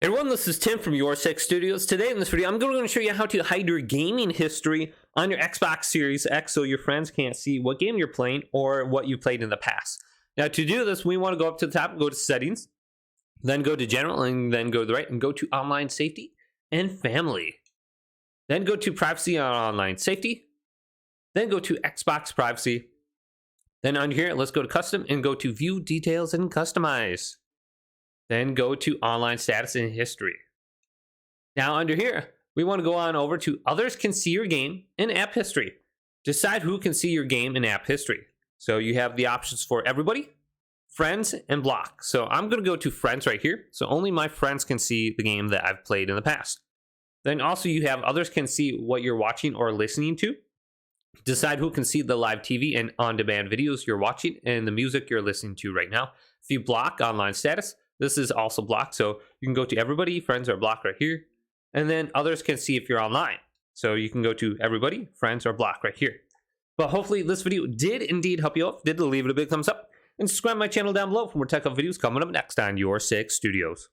Hey everyone, this is Tim from Your Six Studios. Today in this video, I'm going to show you how to hide your gaming history on your Xbox Series X so your friends can't see what game you're playing or what you played in the past. Now to do this, we want to go up to the top and go to Settings, then go to General, and then go to the right and go to Online Safety and Family. Then go to Privacy and Online Safety, then go to Xbox Privacy. Then on here, let's go to Custom and go to View Details and Customize. Then go to Online Status and History. Now under here, we want to go on over to Others Can See Your Game and App History. Decide who can see your game and app history. So you have the options for everybody, friends, and block. So I'm going to go to friends right here. So only my friends can see the game that I've played in the past. Then also you have others can see what you're watching or listening to. Decide who can see the live TV and on-demand videos you're watching and the music you're listening to right now. If you block online status, this is also blocked, so you can go to everybody, friends, or block right here. And then others can see if you're online. So you can go to everybody, friends, or block right here. But hopefully this video did indeed help you out. If it did, leave it a big thumbs up. And subscribe to my channel down below for more tech videos coming up next on Your Six Studios.